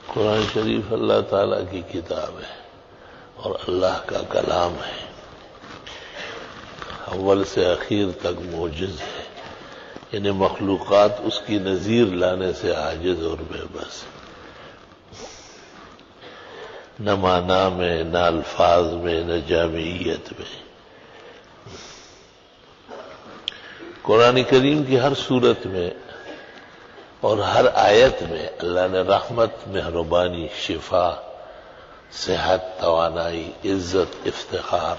قرآن شریف اللہ تعالیٰ کی کتاب ہے اور اللہ کا کلام ہے، اول سے اخیر تک معجز ہے، یعنی مخلوقات اس کی نظیر لانے سے عاجز اور بے بس، نہ معنی میں، نہ الفاظ میں، نہ جامعیت میں۔ قرآن کریم کی ہر صورت میں اور ہر آیت میں اللہ نے رحمت، مہربانی، شفا، صحت، توانائی، عزت، افتخار،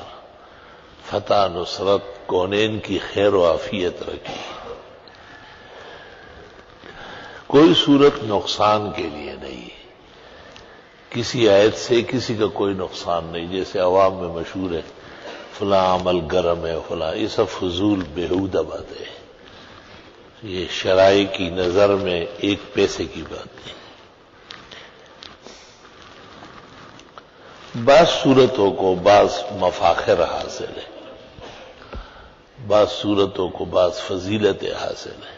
فتح، نصرت، کونین کی خیر و عافیت رکھی۔ کوئی صورت نقصان کے لیے نہیں، کسی آیت سے کسی کا کوئی نقصان نہیں، جیسے عوام میں مشہور ہے فلاں عمل گرم ہے، فلاں، یہ سب فضول بیہودہ باتیں ہیں، یہ شرائع کی نظر میں ایک پیسے کی بات نہیں۔ بعض صورتوں کو بعض مفاخر حاصل ہے، بعض صورتوں کو بعض فضیلتیں حاصل ہیں۔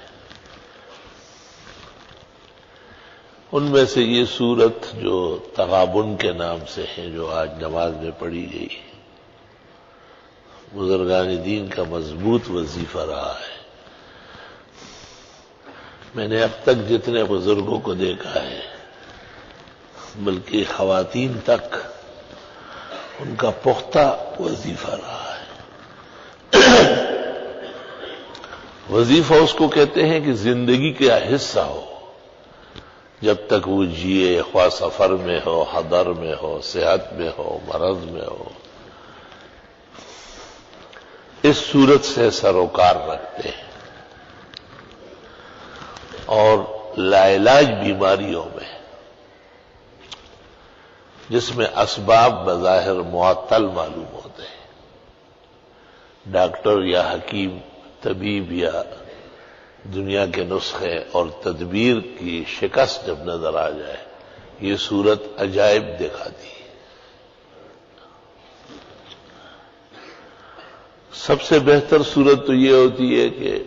ان میں سے یہ صورت جو تغابن کے نام سے ہے، جو آج نماز میں پڑھی گئی، بزرگان دین کا مضبوط وظیفہ رہا ہے۔ میں نے اب تک جتنے بزرگوں کو دیکھا ہے، بلکہ خواتین تک، ان کا پختہ وظیفہ رہا ہے۔ وظیفہ اس کو کہتے ہیں کہ زندگی کا حصہ ہو، جب تک وہ جیے، خواہ سفر میں ہو، حضر میں ہو، صحت میں ہو، مرض میں ہو، اس صورت سے سروکار رکھتے ہیں۔ اور لاعلاج بیماریوں میں، جس میں اسباب بظاہر معطل معلوم ہوتے ہیں، ڈاکٹر یا حکیم، طبیب یا دنیا کے نسخے اور تدبیر کی شکست جب نظر آ جائے، یہ صورت عجائب دکھاتی ہے۔ سب سے بہتر صورت تو یہ ہوتی ہے کہ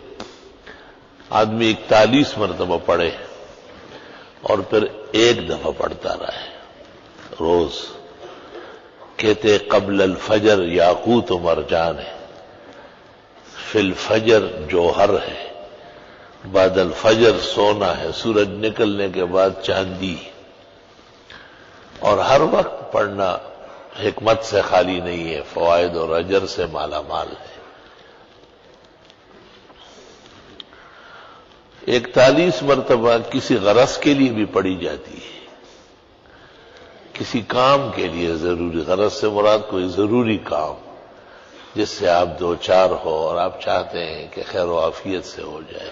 آدمی 41 مرتبہ پڑھے اور پھر ایک دفعہ پڑھتا رہے روز۔ کہتے قبل الفجر یاقوت و مرجان ہے، فی الفجر جوہر ہے، بعد الفجر سونا ہے، سورج نکلنے کے بعد چاندی، اور ہر وقت پڑھنا حکمت سے خالی نہیں ہے، فوائد اور اجر سے مالا مال ہے۔ 41 مرتبہ کسی غرض کے لیے بھی پڑھی جاتی ہے، کسی کام کے لیے ضروری، غرض سے مراد کوئی ضروری کام جس سے آپ دو چار ہو اور آپ چاہتے ہیں کہ خیر و عافیت سے ہو جائے۔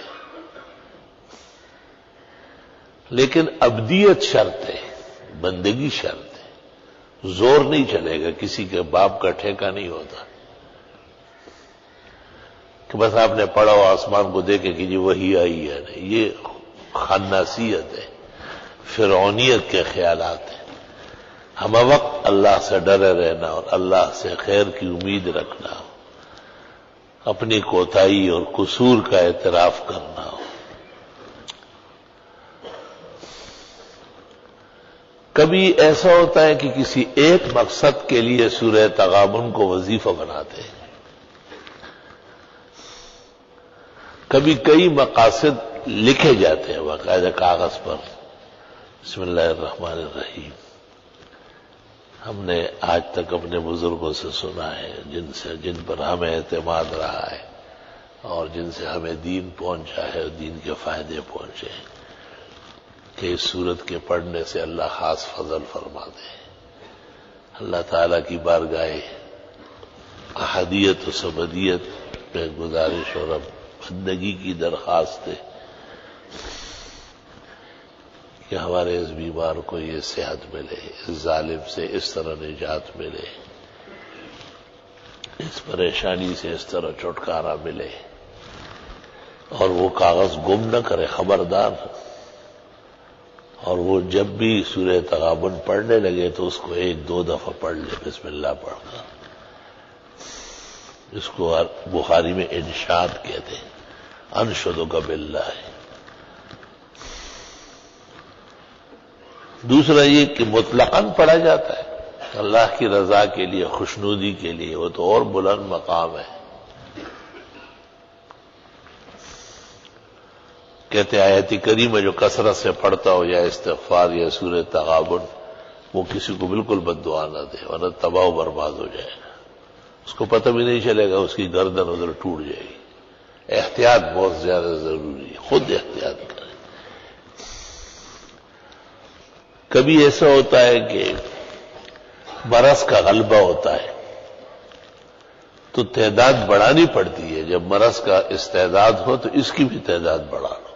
لیکن ابدیت شرط ہے، بندگی شرط ہے، زور نہیں چلے گا، کسی کے باپ کا ٹھیکہ نہیں ہوتا کہ بس آپ نے پڑھا ہو آسمان کو دیکھے کہ جی وہی آئی ہے، نہیں، یہ خناسیت ہے، فرعونیت کے خیالات ہیں۔ ہم وقت اللہ سے ڈرے رہنا اور اللہ سے خیر کی امید رکھنا، اپنی کوتاہی اور قصور کا اعتراف کرنا ہو۔ کبھی ایسا ہوتا ہے کہ کسی ایک مقصد کے لیے سورہ تغابن کو وظیفہ بناتے ہیں، کبھی کئی مقاصد لکھے جاتے ہیں باقاعدہ کاغذ پر۔ بسم اللہ الرحمن الرحیم، ہم نے آج تک اپنے بزرگوں سے سنا ہے، جن پر ہمیں اعتماد رہا ہے اور جن سے ہمیں دین پہنچا ہے اور دین کے فائدے پہنچے ہیں، کہ اس صورت کے پڑھنے سے اللہ خاص فضل فرما دے۔ اللہ تعالیٰ کی بارگاہ احدیت و سبدیت میں گزارش اور بندگی کی درخواست ہے کہ ہمارے اس بیمار کو یہ صحت ملے، اس ظالم سے اس طرح نجات ملے، اس پریشانی سے اس طرح چھٹکارا ملے، اور وہ کاغذ گم نہ کرے، خبردار۔ اور وہ جب بھی سورہ تغابن پڑھنے لگے تو اس کو 1-2 دفعہ پڑھ لے، بسم اللہ پڑھ کر۔ اس کو بخاری میں انشاد کہتے ہیں، انشدک باللہ۔ دوسرا یہ کہ مطلقاً پڑھا جاتا ہے اللہ کی رضا کے لیے، خوشنودی کے لیے، وہ تو اور بلند مقام ہے۔ کہتے ہیں آیت کریمہ جو کثرت سے پڑھتا ہو یا استغفار یا سورہ تغابن، وہ کسی کو بالکل بد دعا نہ دے ورنہ تباہ و برباد ہو جائے گا، اس کو پتہ بھی نہیں چلے گا، اس کی گردن ادھر ٹوٹ جائے گی۔ احتیاط بہت زیادہ ضروری ہے، خود احتیاط کریں۔ کبھی ایسا ہوتا ہے کہ مرض کا غلبہ ہوتا ہے تو تعداد بڑھانی پڑتی ہے، جب مرض کا استعداد ہو تو اس کی بھی تعداد بڑھا لو۔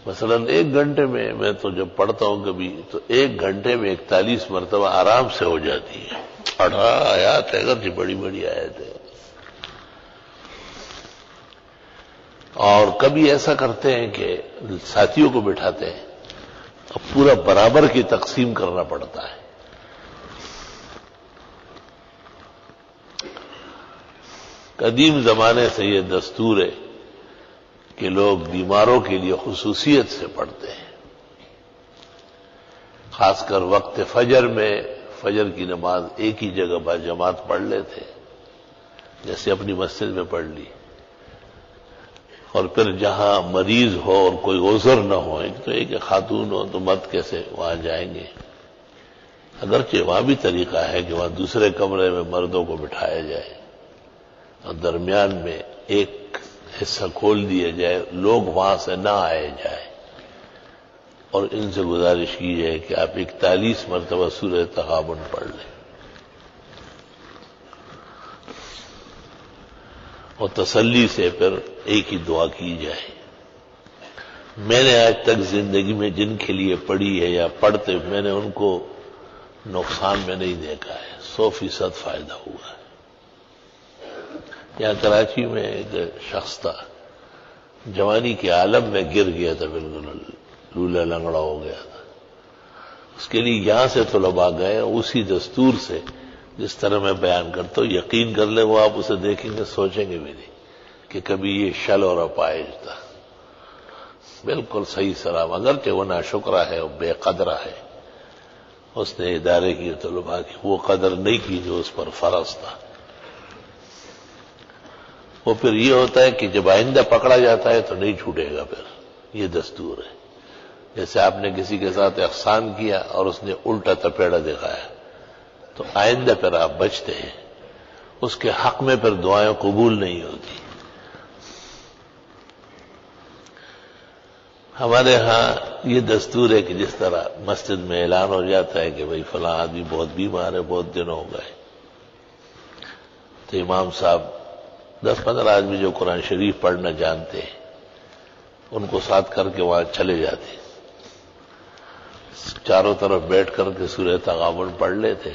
مثلا 1 گھنٹے میں تو جب پڑھتا ہوں کبھی تو 1 گھنٹے میں 41 مرتبہ آرام سے ہو جاتی ہے۔ 18 آیات ہے، اگرچہ بڑی بڑی آیت ہے۔ اور کبھی ایسا کرتے ہیں کہ ساتھیوں کو بٹھاتے ہیں، اب پورا برابر کی تقسیم کرنا پڑتا ہے۔ قدیم زمانے سے یہ دستور ہے کہ لوگ بیماروں کے لیے خصوصیت سے پڑھتے ہیں، خاص کر وقت فجر میں فجر کی نماز ایک ہی جگہ با جماعت پڑھ لیتے، جیسے اپنی مسجد میں پڑھ لی، اور پھر جہاں مریض ہو اور کوئی عذر نہ ہو، ایک تو ایک خاتون ہو تو مرد کیسے وہاں جائیں گے، اگرچہ وہاں بھی طریقہ ہے کہ وہاں دوسرے کمرے میں مردوں کو بٹھایا جائے اور درمیان میں ایک حصہ کھول دیا جائے، لوگ وہاں سے نہ آئے جائے، اور ان سے گزارش کی جائے کہ آپ 41 مرتبہ سورہ تغابن پڑھ لیں اور تسلی سے پھر ایک ہی دعا کی جائے۔ میں نے آج تک زندگی میں جن کے لیے پڑھی ہے یا پڑھتے، میں نے ان کو نقصان میں نہیں دیکھا ہے، 100% فائدہ ہوا ہے۔ یہاں کراچی میں ایک شخص تھا، جوانی کے عالم میں گر گیا تھا، بالکل لولا لنگڑا ہو گیا تھا۔ اس کے لیے یہاں سے طلباء گئے، اسی دستور سے جس طرح میں بیان کرتا ہوں، یقین کر لیں وہ آپ اسے دیکھیں گے سوچیں گے بھی نہیں کہ کبھی یہ شل اور اپائج تھا، بالکل صحیح سلام، اگرچہ وہ ناشکرہ ہے اور بے قدرہ ہے، اس نے ادارے کی طلباء کی وہ قدر نہیں کی جو اس پر فرض تھا۔ وہ پھر یہ ہوتا ہے کہ جب آئندہ پکڑا جاتا ہے تو نہیں چھوٹے گا، پھر یہ دستور ہے۔ جیسے آپ نے کسی کے ساتھ احسان کیا اور اس نے الٹا تپیڑا دکھایا تو آئندہ پھر آپ بچتے ہیں، اس کے حق میں پھر دعائیں قبول نہیں ہوتی۔ ہمارے ہاں یہ دستور ہے کہ جس طرح مسجد میں اعلان ہو جاتا ہے کہ بھئی فلاں آدمی بہت بیمار ہے، بہت دن ہو گئے، تو امام صاحب 10-15 آدمی جو قرآن شریف پڑھنا جانتے ہیں ان کو ساتھ کر کے وہاں چلے جاتے، چاروں طرف بیٹھ کر کے سورہ تغابن پڑھ لیتے،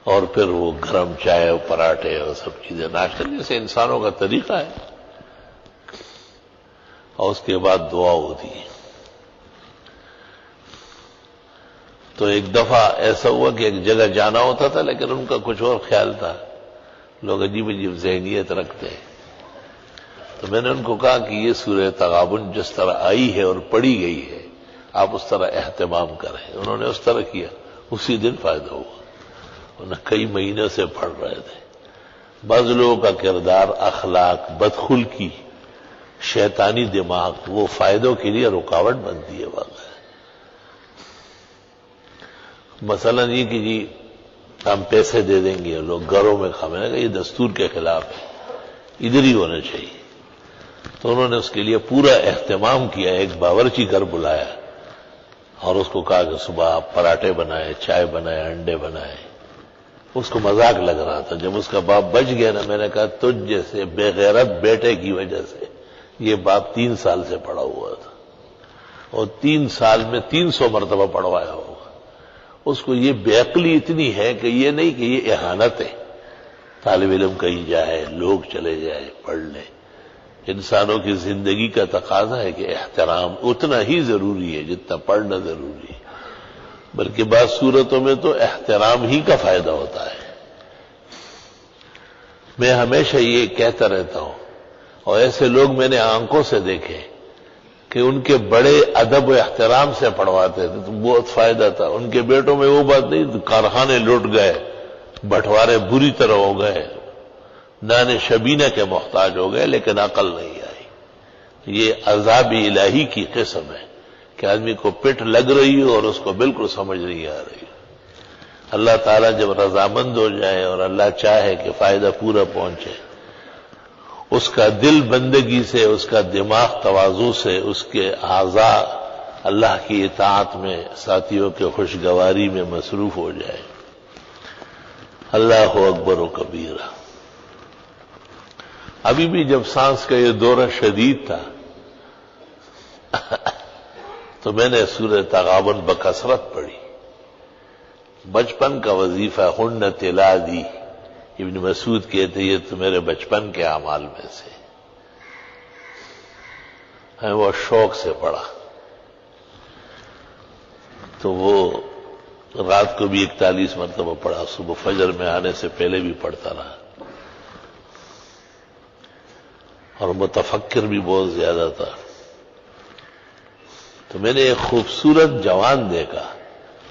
اور پھر وہ گرم چائے اور پراٹھے اور سب چیزیں ناشتہ، جیسے انسانوں کا طریقہ ہے، اور اس کے بعد دعا ہوتی ہے۔ تو ایک دفعہ ایسا ہوا کہ ایک جگہ جانا ہوتا تھا لیکن ان کا کچھ اور خیال تھا، لوگ عجیب عجیب ذہنیت رکھتے ہیں، تو میں نے ان کو کہا کہ یہ سورہ تغابن جس طرح آئی ہے اور پڑھی گئی ہے آپ اس طرح اہتمام کریں۔ انہوں نے اس طرح کیا، اسی دن فائدہ ہوا، انہیں کئی مہینے سے پڑھ رہے تھے۔ بعض لوگوں کا کردار، اخلاق، بدخلقی، شیطانی دماغ وہ فائدوں کے لیے رکاوٹ بنتی ہے واقعہ۔ مثلا یہ کہ جی ہم پیسے دے دیں گے، لوگ گھروں میں کھانے گا، یہ دستور کے خلاف ہے، ادھر ہی ہونا چاہیے۔ تو انہوں نے اس کے لیے پورا اہتمام کیا، ایک باورچی گھر بلایا اور اس کو کہا کہ صبح آپ پراٹھے بنائے، چائے بنائے، انڈے بنائے۔ اس کو مذاق لگ رہا تھا، جب اس کا باپ بچ گیا نا، میں نے کہا تجھ جیسے بے غیرت بیٹے کی وجہ سے یہ باپ 3 سال سے پڑا ہوا تھا اور 3 سال میں 300 مرتبہ پڑھوایا ہوگا۔ اس کو یہ بے عقلی اتنی ہے کہ یہ نہیں کہ یہ اہانت ہے، طالب علم کہیں جائے، لوگ چلے جائے، پڑھ لیں۔ انسانوں کی زندگی کا تقاضا ہے کہ احترام اتنا ہی ضروری ہے جتنا پڑھنا ضروری ہے، بلکہ بعض صورتوں میں تو احترام ہی کا فائدہ ہوتا ہے۔ میں ہمیشہ یہ کہتا رہتا ہوں، اور ایسے لوگ میں نے آنکھوں سے دیکھے کہ ان کے بڑے ادب و احترام سے پڑھواتے تھے تو بہت فائدہ تھا. ان کے بیٹوں میں وہ بات نہیں، کارخانے لٹ گئے، بٹوارے بری طرح ہو گئے، نان شبینہ کے محتاج ہو گئے، لیکن عقل نہیں آئی. یہ عذاب الہی کی قسم ہے کہ آدمی کو پٹ لگ رہی ہو اور اس کو بالکل سمجھ نہیں آ رہی. اللہ تعالیٰ جب رضامند ہو جائے اور اللہ چاہے کہ فائدہ پورا پہنچے، اس کا دل بندگی سے، اس کا دماغ تواضع سے، اس کے اعضاء اللہ کی اطاعت میں، ساتھیوں کے خوشگواری میں مصروف ہو جائے. اللہ اکبر و کبیرہ. ابھی بھی جب سانس کا یہ دورہ شدید تھا تو میں نے سورہ تغابن بکثرت پڑھی. بچپن کا وظیفہ ہن تلا دی. ابن مسعود کہتے یہ تو میرے بچپن کے اعمال میں سے ہے، وہ شوق سے پڑھا. تو وہ رات کو بھی 41 مرتبہ پڑھا، صبح فجر میں آنے سے پہلے بھی پڑھتا رہا، اور متفکر بھی بہت زیادہ تھا. تو میں نے ایک خوبصورت جوان دیکھا،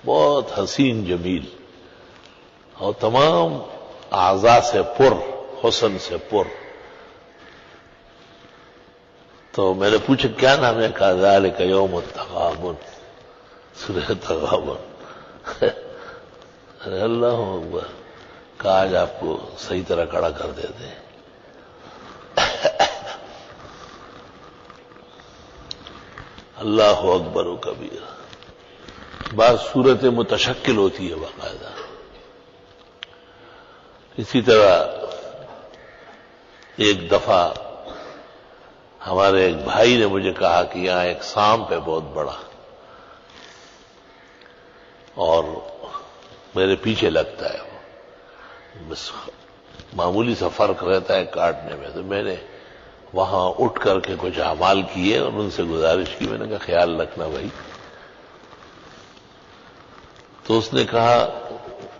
بہت حسین جمیل اور تمام اعضاء سے پر، حسن سے پر. تو میں نے پوچھا کیا نام ہے؟ کہا ذالک یوم التغابن، سورہ تغابن. اللہ اکبر. کہا آج آپ کو صحیح طرح کھڑا کر دیتے ہیں. اللہ اکبر و کبیر. بعض صورتیں متشکل ہوتی ہے باقاعدہ. اسی طرح ایک دفعہ ہمارے ایک بھائی نے مجھے کہا کہ یہاں ایک سانپ ہے بہت بڑا، اور میرے پیچھے لگتا ہے، وہ بس معمولی سا فرق رہتا ہے کاٹنے میں. تو میں نے وہاں اٹھ کر کے کچھ اعمال کیے اور ان سے گزارش کی. میں نے کہا خیال رکھنا بھائی. تو اس نے کہا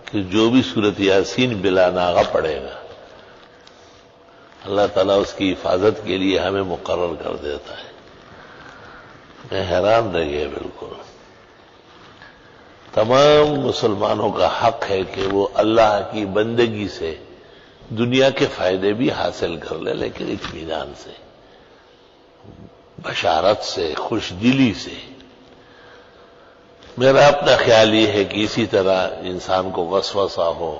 کہ جو بھی سورۃ یاسین بلا ناغہ پڑھے گا اللہ تعالیٰ اس کی حفاظت کے لیے ہمیں مقرر کر دیتا ہے. میں حیران رہ گیا بالکل. تمام مسلمانوں کا حق ہے کہ وہ اللہ کی بندگی سے دنیا کے فائدے بھی حاصل کر لے، لیکن اطمینان سے، بشارت سے، خوش دلی سے. میرا اپنا خیال یہ ہے کہ اسی طرح انسان کو وسوسہ ہو،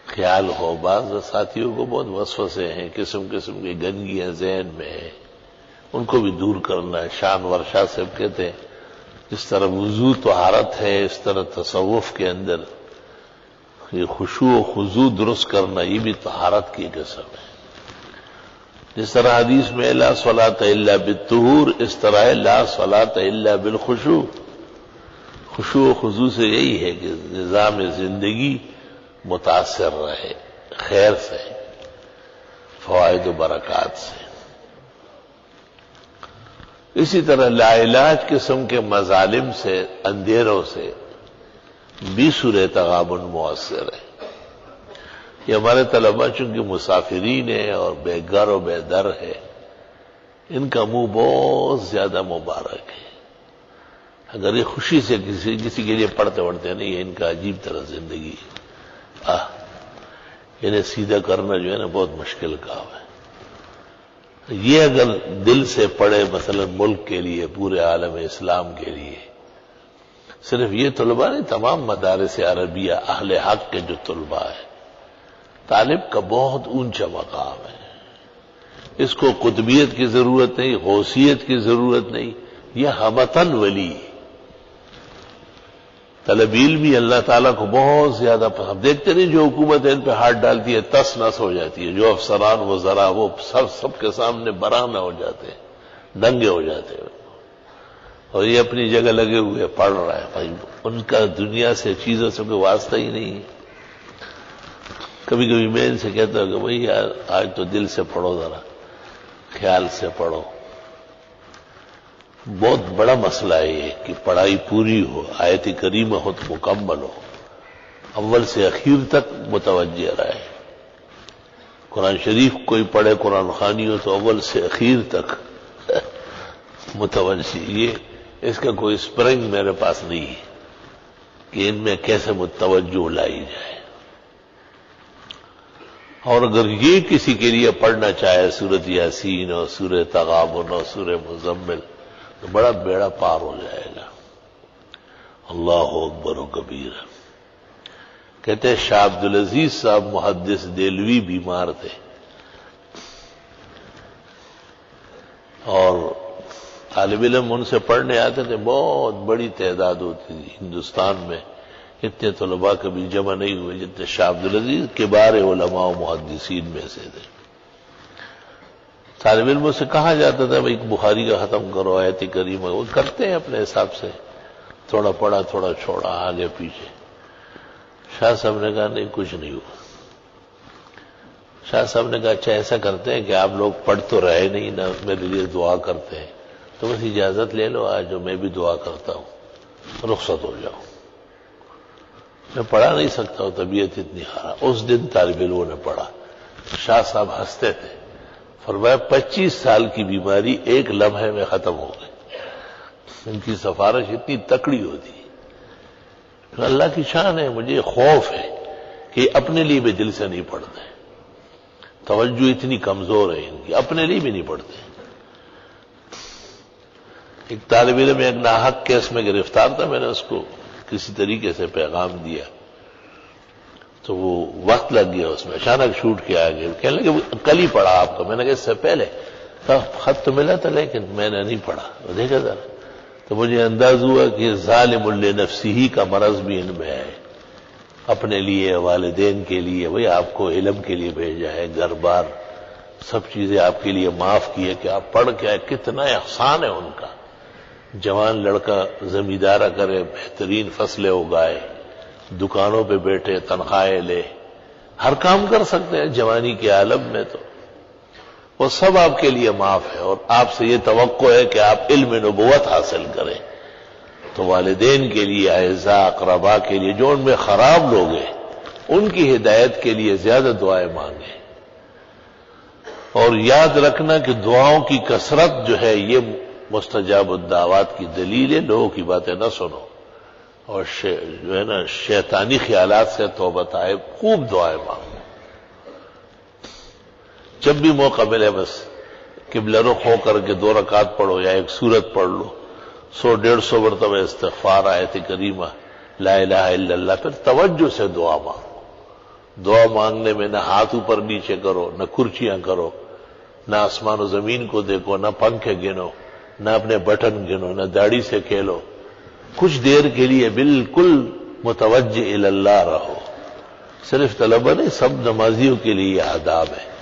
خیال ہو. بعض ساتھیوں کو بہت وسوسے ہیں، قسم قسم کی گندگیاں ذہن میں ہیں، ان کو بھی دور کرنا ہے. شانور شاہ صاحب کہتے ہیں اس طرح وضو طہارت ہے، اس طرح تصوف کے اندر یہ خشوع و خضوع درست کرنا یہ بھی طہارت کی قسم ہے. جس طرح حدیث میں لا صلاۃ الا بالطہور، اس طرح لا صلاۃ الا بالخشوع. خشوع و خضوع سے یہی ہے کہ نظام زندگی متاثر رہے خیر سے، فوائد و برکات سے. اسی طرح لا علاج قسم کے مظالم سے، اندھیروں سے بھی سورہ تغابن مؤثر ہے. یہ ہمارے طلباء چونکہ مسافرین ہیں اور بے گھر و بے در ہے، ان کا منہ بہت زیادہ مبارک ہے. اگر یہ خوشی سے کسی کے لیے پڑھتے نہیں ہے، ان کا عجیب طرح زندگی ہے. انہیں سیدھا کرنا جو ہے نا بہت مشکل کام ہے. یہ اگر دل سے پڑھے مثلا ملک کے لیے، پورے عالم اسلام کے لیے، صرف یہ طلباء نہیں، تمام مدارس عربیہ اہل حق کے جو طلباء ہیں، طالب کا بہت اونچا مقام ہے. اس کو قطبیت کی ضرورت نہیں، غوثیت کی ضرورت نہیں، یہ ہمتن ولی. طلب علمی اللہ تعالیٰ کو بہت زیادہ پسند. دیکھتے نہیں جو حکومت ان پہ ہاتھ ڈالتی ہے تس نس ہو جاتی ہے. جو افسران وزراء وہ سب کے سامنے برہنہ ہو جاتے ہیں، دنگے ہو جاتے ہیں، اور یہ اپنی جگہ لگے ہوئے پڑھ رہا ہے. بھائی ان کا دنیا سے چیزوں سے کوئی واسطہ ہی نہیں ہے. کبھی کبھی میں ان سے کہتا ہوں کہ بھائی یار آج تو دل سے پڑھو، ذرا خیال سے پڑھو. بہت بڑا مسئلہ ہے یہ کہ پڑھائی پوری ہو، آیت کریمہ خود مکمل ہو، اول سے اخیر تک متوجہ رہے. قرآن شریف کوئی پڑھے قرآن خوانی ہو تو اول سے اخیر تک متوجہ، یہ اس کا کوئی اسپرنگ میرے پاس نہیں ہے کہ ان میں کیسے متوجہ لائی جائے۔ اور اگر یہ کسی کے لیے پڑھنا چاہے سورۃ یاسین اور سورہ تغابن اور سورہ مزمل تو بڑا بیڑا پار ہو جائے گا۔ اللہ اکبر و کبیر۔ کہتے ہیں شاہ عبدالعزیز صاحب محدث دہلوی بیمار تھے اور طالب علم ان سے پڑھنے آتے تھے، بہت بڑی تعداد ہوتی تھی ہندوستان میں، اتنے طلباء کبھی جمع نہیں ہوئے جتنے شاہ عبدالعزیز کبار علماء و محدثین میں سے تھے۔ طالب علموں سے کہا جاتا تھا بھائی بخاری کا ختم کرو، آیت کریمہ، وہ کرتے ہیں اپنے حساب سے، تھوڑا پڑھا تھوڑا چھوڑا آگے پیچھے۔ شاہ صاحب نے کہا نہیں کچھ نہیں ہوا۔ شاہ صاحب نے کہا اچھا ایسا کرتے ہیں کہ آپ لوگ پڑھ تو رہے نہیں نا، میرے لیے دعا کرتے ہیں، تو بس اجازت لے لو آج میں بھی دعا کرتا ہوں، رخصت ہو جاؤ۔ میں پڑھا نہیں سکتا ہوں، طبیعت اتنی خراب۔ اس دن طالب علموں نے پڑھا۔ شاہ صاحب ہنستے تھے، فرمایا 25 سال کی بیماری ایک لمحے میں ختم ہو گئی۔ ان کی سفارش اتنی تکڑی ہوتی ہے۔ اللہ کی شان ہے، مجھے خوف ہے کہ اپنے لیے بھی دل سے نہیں پڑھتے، توجہ اتنی کمزور ہے ان کی، اپنے لیے بھی نہیں پڑھتے۔ ایک طالب علم ایک ناحق کیس میں گرفتار تھا، میں نے اس کو کسی طریقے سے پیغام دیا تو وہ وقت لگ گیا اس میں، اچانک چھوٹ کے آ گئے، کہنے لگے کل ہی پڑھا آپ کا۔ میں نے کہا اس سے پہلے خط تو ملا تھا لیکن میں نے نہیں پڑھا۔ دیکھا ذرا تو مجھے انداز ہوا کہ ظالم لنفسہ کا مرض بھی ان میں ہے، اپنے لیے والدین کے لیے، وہی آپ کو علم کے لیے بھیجا ہے، گھر بار سب چیزیں آپ کے لیے معاف کی ہے کہ آپ پڑھ کے آئے، کتنا احسان ہے ان کا۔ جوان لڑکا زمیندارہ کرے، بہترین فصلیں اگائے، دکانوں پہ بیٹھے تنخواہیں لے، ہر کام کر سکتے ہیں جوانی کے عالم میں، تو وہ سب آپ کے لیے معاف ہے، اور آپ سے یہ توقع ہے کہ آپ علم نبوت حاصل کریں۔ تو والدین کے لیے، اعزاء اقرباء کے لیے، جو ان میں خراب لوگ ہیں ان کی ہدایت کے لیے زیادہ دعائیں مانگیں۔ اور یاد رکھنا کہ دعاؤں کی کثرت جو ہے یہ مستجاب الدعوات کی دلیل ہے، لوگوں کی باتیں نہ سنو، اور جو ہے نا شیطانی خیالات سے توبہ طائب، خوب دعائیں مانگو۔ جب بھی موقع ملے بس قبلہ رخ ہو کر کے 2 رکعت پڑھو یا ایک سورت پڑھ لو، 100-150 مرتبہ استغفار، آیت کریمہ، لا الہ الا اللہ، پھر توجہ سے دعا مانگو۔ دعا مانگنے میں نہ ہاتھ اوپر نیچے کرو، نہ کرچیاں کرو، نہ آسمان و زمین کو دیکھو، نہ پنکھے گنو، نہ اپنے بٹن گنو، نہ داڑھی سے کھیلو، کچھ دیر کے لیے بالکل متوجہ الی اللہ رہو۔ صرف طلبہ نہیں، سب نمازیوں کے لیے یہ آداب ہے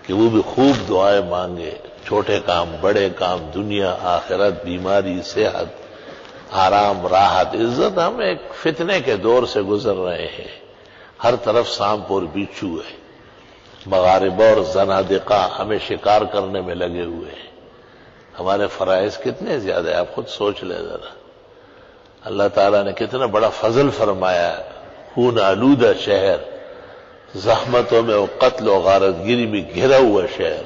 کہ وہ بھی خوب دعائیں مانگے، چھوٹے کام، بڑے کام، دنیا آخرت، بیماری، صحت، آرام، راحت، عزت۔ ہم ایک فتنے کے دور سے گزر رہے ہیں، ہر طرف سانپ اور بچھو ہے، مغاربہ اور زنادقہ ہمیں شکار کرنے میں لگے ہوئے ہیں۔ ہمارے فرائض کتنے زیادہ ہیں، آپ خود سوچ لیں ذرا۔ اللہ تعالیٰ نے کتنا بڑا فضل فرمایا، خون آلودہ شہر، زحمتوں میں قتل و غارت گری میں گھرا ہوا شہر،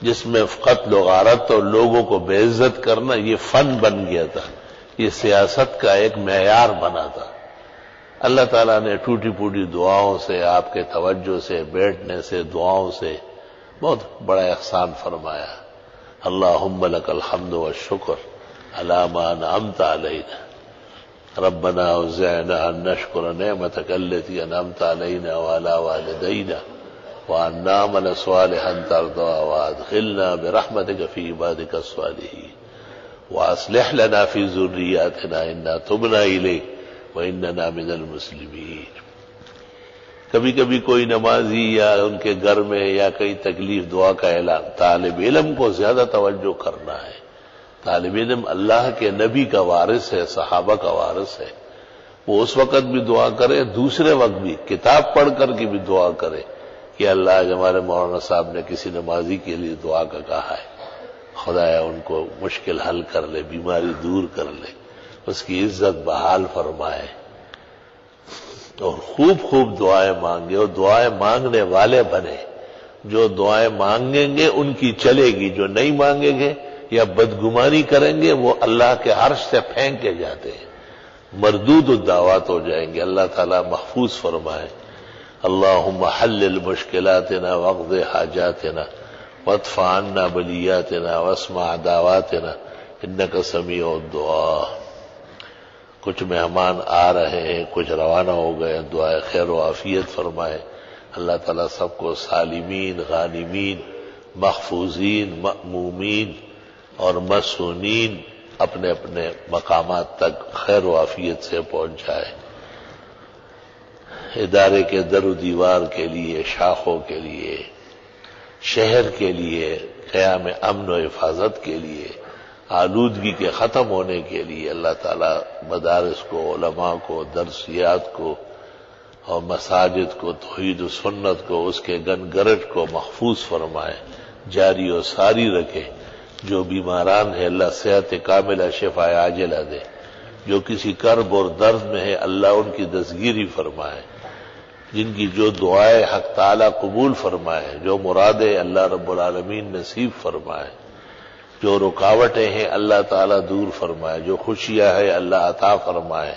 جس میں قتل و غارت اور لوگوں کو بے عزت کرنا یہ فن بن گیا تھا، یہ سیاست کا ایک معیار بنا تھا۔ اللہ تعالیٰ نے ٹوٹی پوٹی دعاؤں سے، آپ کے توجہ سے، بیٹھنے سے، دعاؤں سے بہت بڑا احسان فرمایا۔ اللہم لک الحمد والشکر علی ما انعمت علینا، ربنا اوزعنا ان نشکر نعمتک التی انعمت علینا وعلی والدینا وان نعمل صالحا ترضاہ وادخلنا برحمتک فی عبادک الصالحین واصلح لنا فی ذریاتنا انا تبنا الیک واننا من المسلمین۔ کبھی کبھی کوئی نمازی یا ان کے گھر میں یا کئی تکلیف، دعا کا اعلان۔ طالب علم کو زیادہ توجہ کرنا ہے۔ طالب علم اللہ کے نبی کا وارث ہے، صحابہ کا وارث ہے، وہ اس وقت بھی دعا کرے، دوسرے وقت بھی کتاب پڑھ کر کے بھی دعا کرے کہ اللہ ہمارے مولانا صاحب نے کسی نمازی کے لیے دعا کا کہا ہے، خدایا ان کو مشکل حل کر لے، بیماری دور کر لے، اس کی عزت بحال فرمائے، اور خوب خوب دعائیں مانگے اور دعائیں مانگنے والے بنے۔ جو دعائیں مانگیں گے ان کی چلے گی، جو نہیں مانگیں گے یا بدگمانی کریں گے وہ اللہ کے عرش سے پھینکے جاتے ہیں، مردود الدعوات ہو جائیں گے۔ اللہ تعالیٰ محفوظ فرمائے۔ اللہم حلل مشکلاتنا واقض حاجاتنا وادفع عنا بلیاتنا واسمع دعواتنا انک سمیع الدعاء۔ کچھ مہمان آ رہے ہیں، کچھ روانہ ہو گئے، دعائے خیر و عافیت فرمائے۔ اللہ تعالیٰ سب کو سالمین، غانمین، محفوظین، مأمومین اور مسونین اپنے اپنے مقامات تک خیر و عافیت سے پہنچائے۔ ادارے کے در و دیوار کے لیے، شاخوں کے لیے، شہر کے لیے، قیام امن و حفاظت کے لیے، آلودگی کے ختم ہونے کے لیے اللہ تعالیٰ مدارس کو، علماء کو، درسیات کو اور مساجد کو، توحید و سنت کو، اس کے گنگرٹ کو محفوظ فرمائے، جاری و ساری رکھے۔ جو بیماران ہیں اللہ صحت کاملہ، شفا عاجلہ دے۔ جو کسی کرب اور درد میں ہے اللہ ان کی دستگیری فرمائے۔ جن کی جو دعائیں حق تعالیٰ قبول فرمائے، جو مرادیں اللہ رب العالمین نصیب فرمائے، جو رکاوٹیں ہیں اللہ تعالیٰ دور فرمائے، جو خوشیاں ہیں اللہ عطا فرمائے،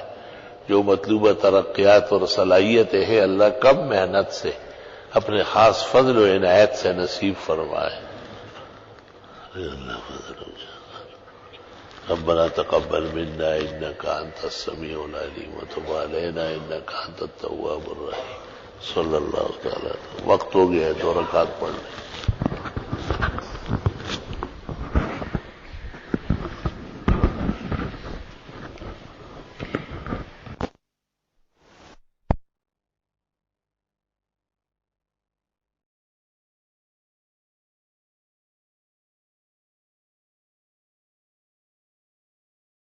جو مطلوبہ ترقیات اور صلاحیتیں ہیں اللہ کم محنت سے اپنے خاص فضل و عنایت سے نصیب فرمائے۔ ربنا تقبل منا انك انت السميع العليم وتب علينا انك انت التواب الرحيم۔ صلی اللہ تعالی۔ وقت ہو گیا ہے، 2 رکعت پڑھ لیں۔